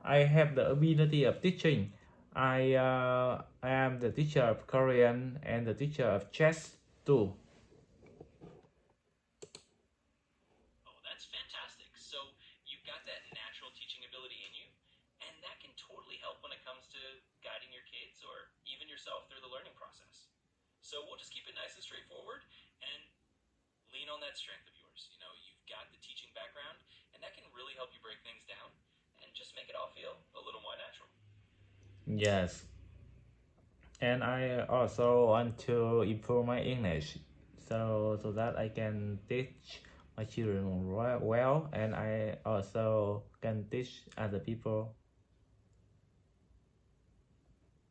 I have the ability of teaching. I am the teacher of Korean and the teacher of chess too. Oh, that's fantastic. So you've got that natural teaching ability in you, and that can totally help when it comes to guiding your kids or even yourself through the learning process. So we'll just keep it nice and straightforward and lean on that strength of yours. You know, you've got the teaching background, and that can really help you break things down and just make it all feel a little more natural. Yes, and I also want to improve my English, so that I can teach my children well, and I also can teach other people.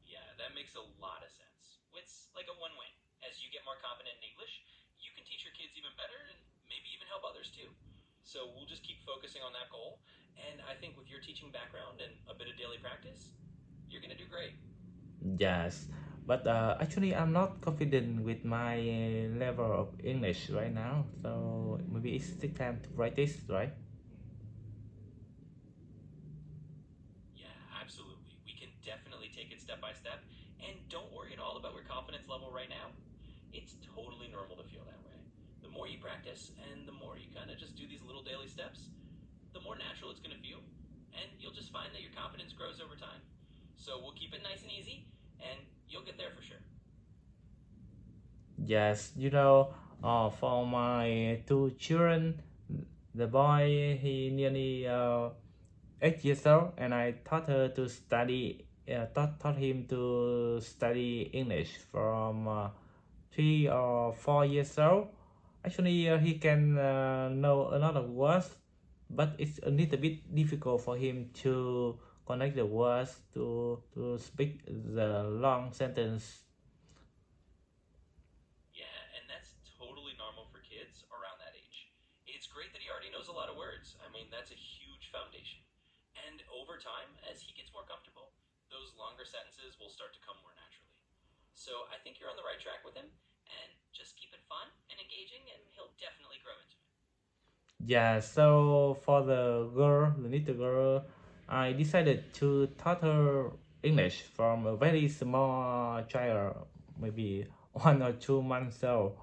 Yeah, that makes a lot of sense. It's like a one win. As you get more confident in English, you can teach your kids even better and maybe even help others too. So we'll just keep focusing on that goal. And I think with your teaching background and a bit of daily practice, you're going to do great. Yes, but actually I'm not confident with my level of English right now, so maybe it's the time to practice, right? Yeah, absolutely. We can definitely take it step by step. And don't worry at all about your confidence level right now. It's totally normal to feel that way. The more you practice and the more you kind of just do these little daily steps, the more natural it's going to feel. And you'll just find that your confidence grows over time. So we'll keep it nice and easy, and you'll get there for sure. Yes, for my two children, the boy he nearly 8 years old, and I taught her to study, taught him to study English from 3 or 4 years old. Actually, he can know a lot of words, but it's a little bit difficult for him to connect the words to speak the long sentence. Yeah, and that's totally normal for kids around that age. It's great that he already knows a lot of words. I mean, that's a huge foundation. And over time, as he gets more comfortable, those longer sentences will start to come more naturally. So I think you're on the right track with him, and just keep it fun and engaging, and he'll definitely grow into it. Yeah, so for the girl, the little girl, I decided to taught her English from a very small child, maybe 1 or 2 months old.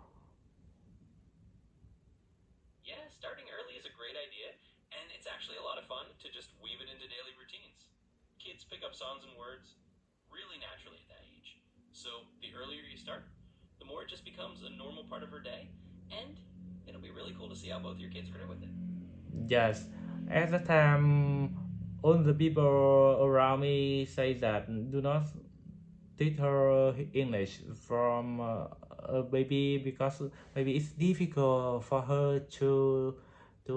Yeah, starting early is a great idea, and it's actually a lot of fun to just weave it into daily routines. Kids pick up sounds and words really naturally at that age. So the earlier you start, the more it just becomes a normal part of her day, and it'll be really cool to see how both your kids grow with it. Yes, at the time, all the people around me say that do not teach her English from a baby because maybe it's difficult for her to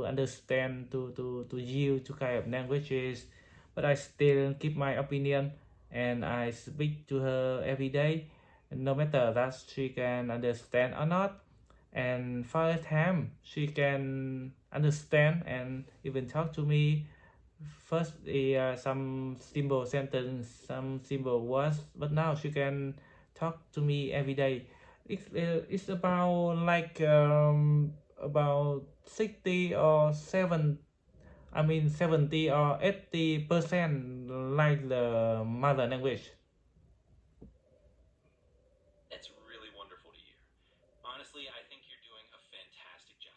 understand to use two kind of languages. But I still keep my opinion and I speak to her every day, no matter that she can understand or not. And for a time, she can understand and even talk to me. First, some simple sentence, some simple words, but now she can talk to me every day. It's about like about 60 or 7. I mean 70 or 80% like the mother language. That's really wonderful to hear. Honestly, I think you're doing a fantastic job.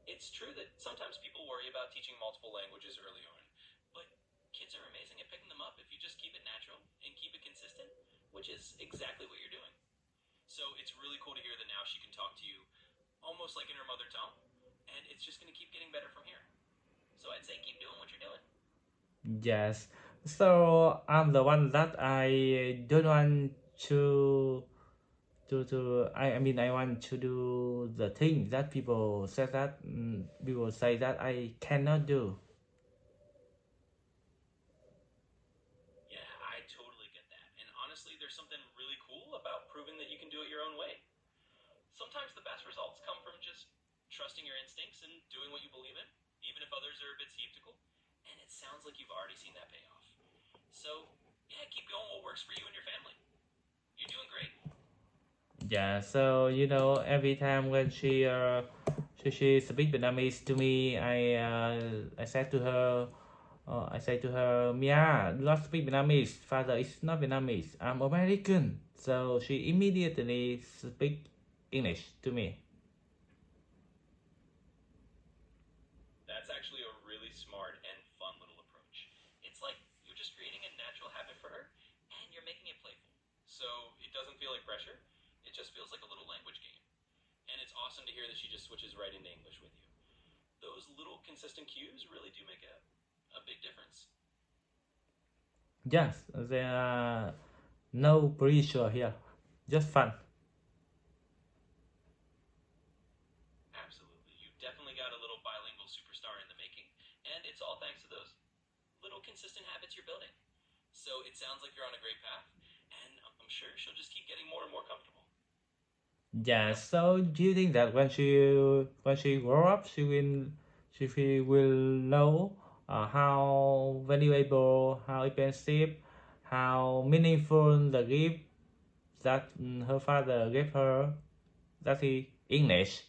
It's true that sometimes people worry about teaching multiple languages early on, but kids are amazing at picking them up if you just keep it natural and keep it consistent, which is exactly what you're doing. So it's really cool to hear that now she can talk to you almost like in her mother tongue, and it's just going to keep getting better from here. So I'd say keep doing what you're doing. Yes. So I'm the one that I don't want I mean I want to do the thing that people say that I cannot do. Yeah, I totally get that. And honestly, there's something really cool about proving that you can do it your own way. Sometimes the best results come from just trusting your instincts and doing what you believe in, even if others are a bit skeptical. And it sounds like you've already seen that pay off. So, yeah, keep going what works for you and your family. You're doing great. Yeah, so every time when she speak Vietnamese to me, I said to her, I say to her, Mia, do not speak Vietnamese. Father is not Vietnamese. I'm American. So she immediately speak English to me. That's actually a really smart and fun little approach. It's like you're just creating a natural habit for her, and you're making it playful. So it doesn't feel like pressure, it just feels like a little language game. And it's awesome to hear that she just switches right into English with you. Those little consistent cues really do make a big difference. Yes, there are no pressure here. Just fun. Absolutely. You definitely got a little bilingual superstar in the making, and it's all thanks to those little consistent habits you're building. So it sounds like you're on a great path, and I'm sure she'll just keep getting more and more comfortable. Yeah, so do you think that when she grow up, she will know how valuable, how expensive, how meaningful the gift that her father gave her, that is English.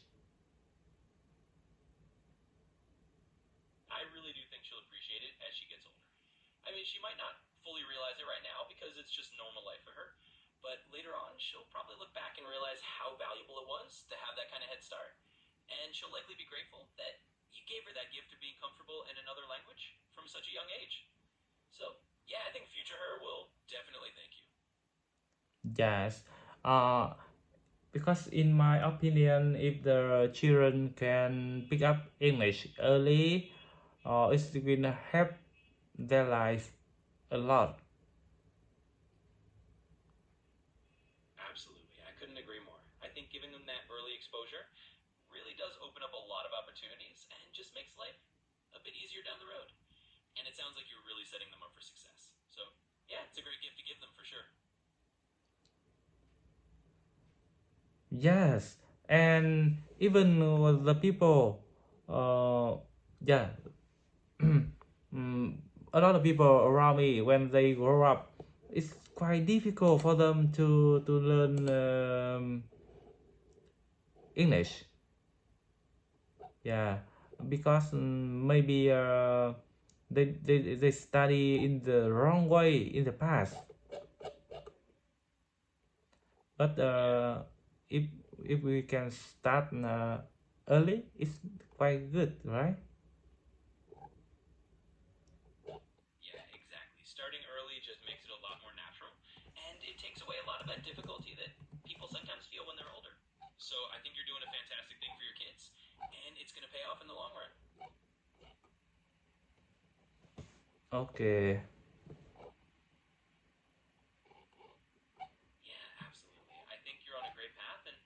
I really do think she'll appreciate it as she gets older. I mean, she might not fully realize it right now because it's just normal life for her, but later on, she'll probably look back and realize how valuable it was to have that kind of head start. And she'll likely be grateful that you gave her that gift of being comfortable in another language from such a young age. So, yeah, I think future her will definitely thank you. Yes, uh, because in my opinion, if the children can pick up English early, it will help their life a lot. Absolutely. I couldn't agree more. I think giving them that early exposure really does open up a lot of opportunities and just makes life a bit easier down the road. And it sounds like you're really setting them up for success. So, yeah, it's a great gift to give them for sure. Yes, and even the people, uh, yeah, mm, a lot of people around me when they grow up, it's quite difficult for them to learn English. Yeah, because maybe they study in the wrong way in the past. But Yeah, if we can start early, it's quite good, right? yeah, exactly. Starting early just makes it a lot more natural, and it takes away a lot of that difficulty that people sometimes feel when they're older. So I think you're doing a fantastic thing for your kids, and it's going to pay off in the long run. Okay. Yeah, absolutely. I think you're on a great path, and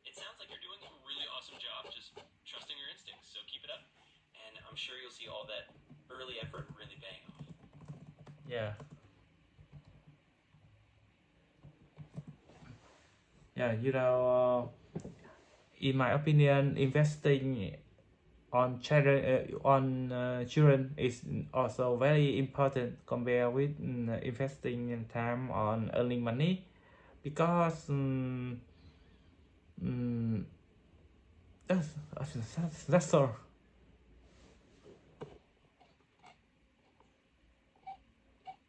it sounds like you're doing a really awesome job just trusting your instincts. So keep it up, and I'm sure you'll see all that early effort really paying off. Yeah. Yeah. In my opinion, investing on children is also very important compared with investing in time on earning money because mm, that's all.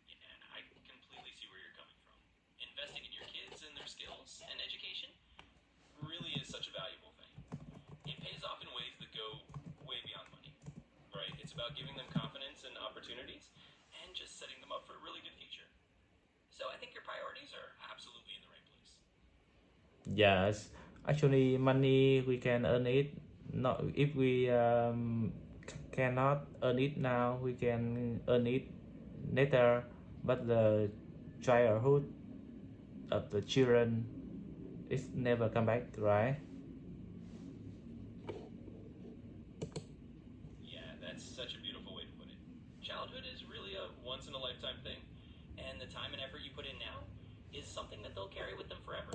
Yeah, I completely see where you're coming from. Investing in your kids and their skills and education really is such a valuable thing. It pays off in ways that go way beyond money, right? It's about giving them confidence and opportunities and just setting them up for a really good future. So I think your priorities are absolutely in the right place. Yes, actually, money we can earn it. Not if we cannot earn it now, we can earn it later. But the childhood of the children is never come back, right? Yeah, that's such a beautiful way to put it. Childhood is really a once in a lifetime thing, and the time and effort you put in now is something that they'll carry with them forever.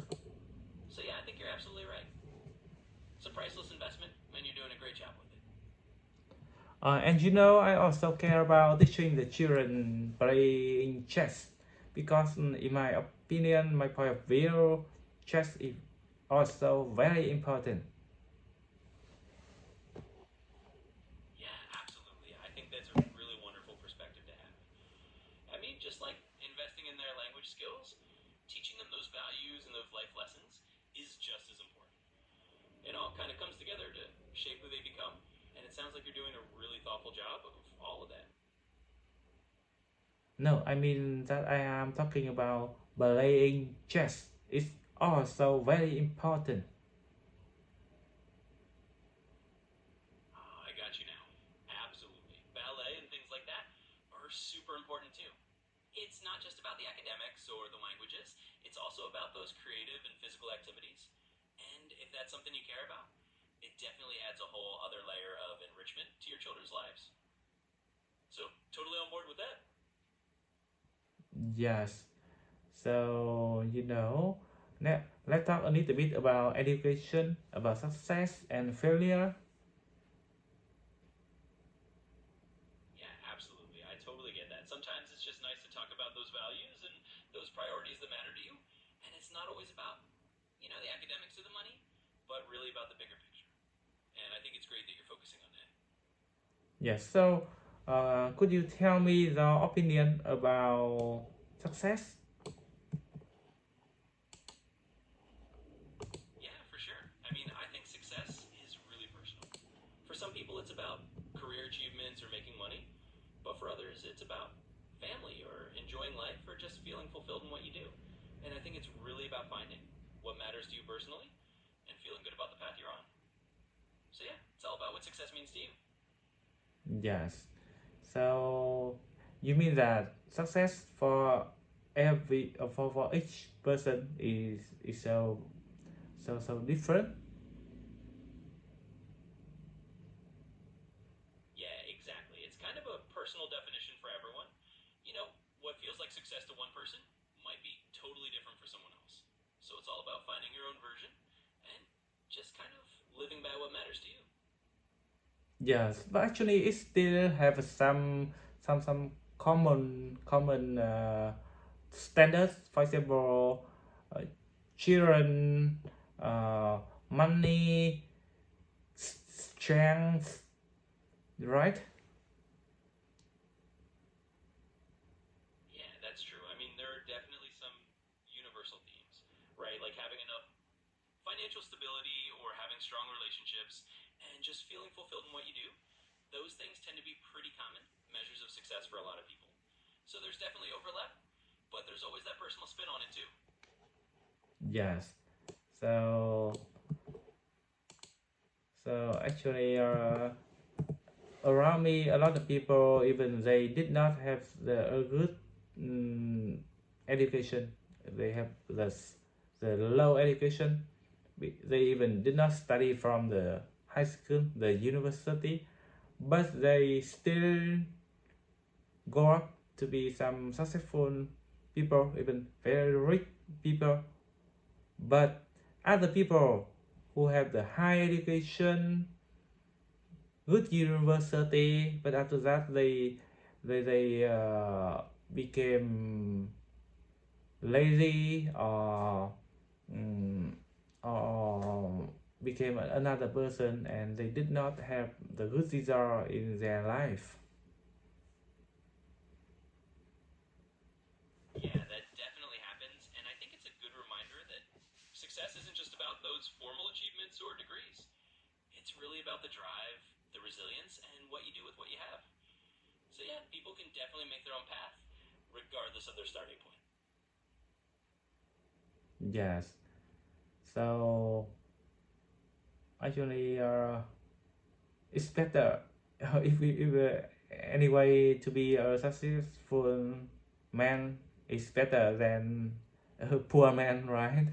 So yeah, I think you're absolutely right. It's a priceless investment, and you're doing a great job with it. And I also care about teaching the children playing chess because, in my opinion, my point of view, chess is also very important. Yeah, absolutely. I think that's a really wonderful perspective language skills, teaching them those values and those life lessons is just as important. It all kind of comes together to shape who they become, and it sounds like you're doing a really thoughtful job of all of that. No, I mean that I am talking about playing chess. It's also very important. I got you now. Absolutely. Ballet and things like that are super important too. It's not just about the academics or the languages, it's also about those creative and physical activities. And if that's something you care about, it definitely adds a whole other layer of enrichment to your children's lives. So, totally on board with that. Yes. So let's talk a little bit about education, about success and failure. Yeah, absolutely. I totally get that. Sometimes it's just nice to talk about those values and those priorities that matter to you. And it's not always about, the academics or the money, but really about the bigger picture. And I think it's great that you're focusing on that. Yes. So, could you tell me your opinion about success? Yeah, for sure. I mean, I think success is really personal. For some people, it's about career achievements or making money, but for others, it's about family or enjoying life or just feeling fulfilled in what you do. And I think it's really about finding what matters to you personally and feeling good about the path you're on. So, yeah, it's all about what success means to you. Yes. So, you mean that success for for each person is so different? Yeah, exactly. It's kind of a personal definition for everyone. You know, what feels like success to one person might be totally different for someone else. So it's all about finding your own version and just kind of living by what matters to you. Yes, but actually it still have some common standards. For example, uh, children, uh, money, strength, right? Yeah, that's true. I mean, there are definitely some universal themes, right? Like having enough financial stability or having strong relationships and just feeling fulfilled in what you do. Those things tend to be pretty common measures of success for a lot of people. So there's definitely overlap, but there's always that personal spin on it too. Yes. So actually, around me, a lot of people even they did not have a good mm, education. They have the low education. They even did not study from the high school, the university, but they still grow up to be some successful people, even very rich people. But other people who have the high education, good university, but after that they became lazy mm, or became another person, and they did not have the good result in their life. Yeah, that definitely happens, and I think it's a good reminder that success isn't just about those formal achievements or degrees. It's really about the drive, the resilience, and what you do with what you have. So, yeah, people can definitely make their own path, regardless of their starting point. Yes. So actually, it's better if anyway to be a successful man is better than a poor man, right?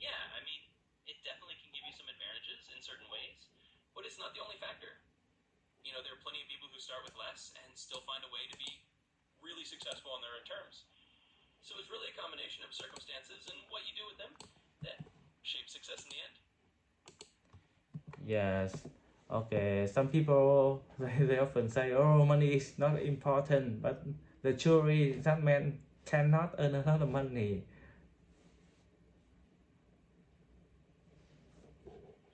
Yeah, I mean, it definitely can give you some advantages in certain ways, but it's not the only factor. There are plenty of people who start with less and still find a way to be really successful on their own terms. So it's really a combination of circumstances and what you do with them that shapes success in the end. Yes. Okay. Some people they often say, "Oh, money is not important," but the truth is that man cannot earn a lot of money.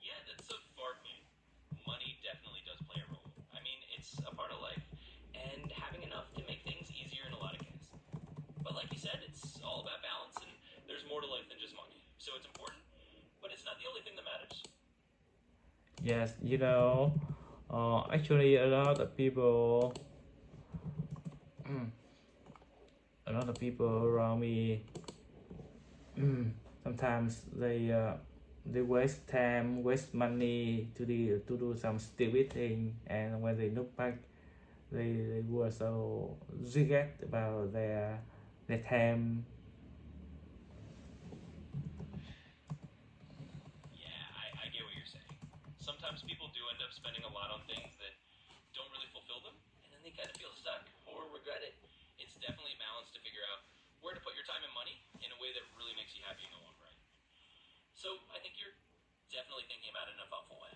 Yeah, that's a far point. Money definitely does play a role. I mean, it's a part of life. more to life than just money. So it's important, but it's not the only thing that matters. Yes, actually, a lot of people around me, sometimes they waste time, waste money to do some stupid thing, and when they look back, they were so regret about their time. Yeah, I get what you're saying. Sometimes people do end up spending a lot on things that don't really fulfill them, and then they kind of feel stuck or regret it. It's definitely a balance to figure out where to put your time and money in a way that really makes you happy in the long run. So I think you're definitely thinking about it in a thoughtful way.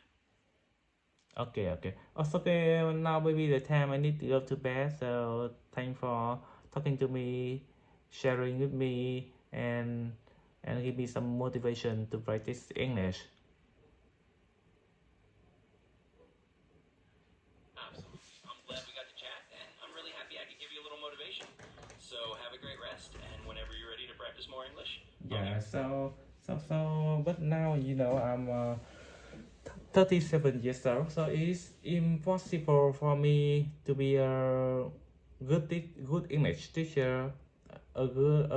Okay, okay. Also, okay, now maybe the time I need to go to bed. So thanks for talking to me, sharing with me, and give me some motivation to practice English. Absolutely. I'm glad we got to chat, and I'm really happy I could give you a little motivation. So have a great rest, and whenever you're ready to practice more English, I'm Yeah. here. But now I'm 37 years old, so it's impossible for me to be a good English teacher, a good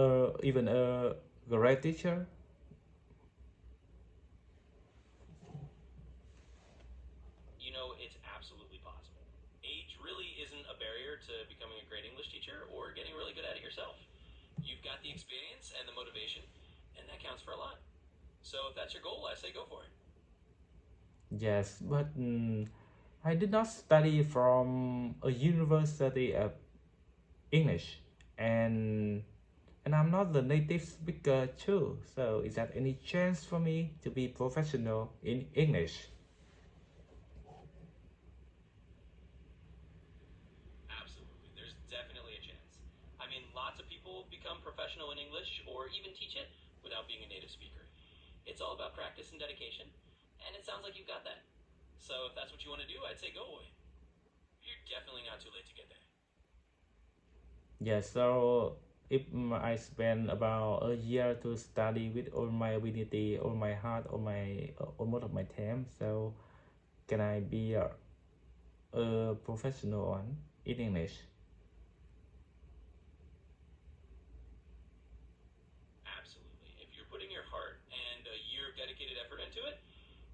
even a great teacher. You know, it's absolutely possible. Age really isn't a barrier to becoming a great English teacher or getting really good at it yourself. You've got the experience and the motivation, and that counts for a lot. So if that's your goal, I say go for it. Yes, but I did not study from a university of English, and and I'm not the native speaker too. So is there any chance for me to be professional in English? Absolutely. There's definitely a chance. I mean, lots of people become professional in English or even teach it without being a native speaker. It's all about practice and dedication, and it sounds like you've got that. So if that's what you want to do, I'd say go away. You're definitely not too late to get there. Yes. So if I spend about a year to study with all my ability, all my heart, all most of my time, so can I be a professional one in English? Absolutely. If you're putting your heart and a year of dedicated effort into it,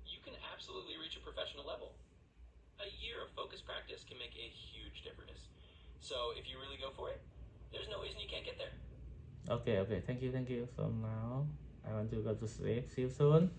you can absolutely reach a professional level. A year of focused practice can make a huge difference. So if you really go for it, there's no reason you can't get there. Okay, okay. Thank you, thank you. So now I want to go to sleep. See you soon.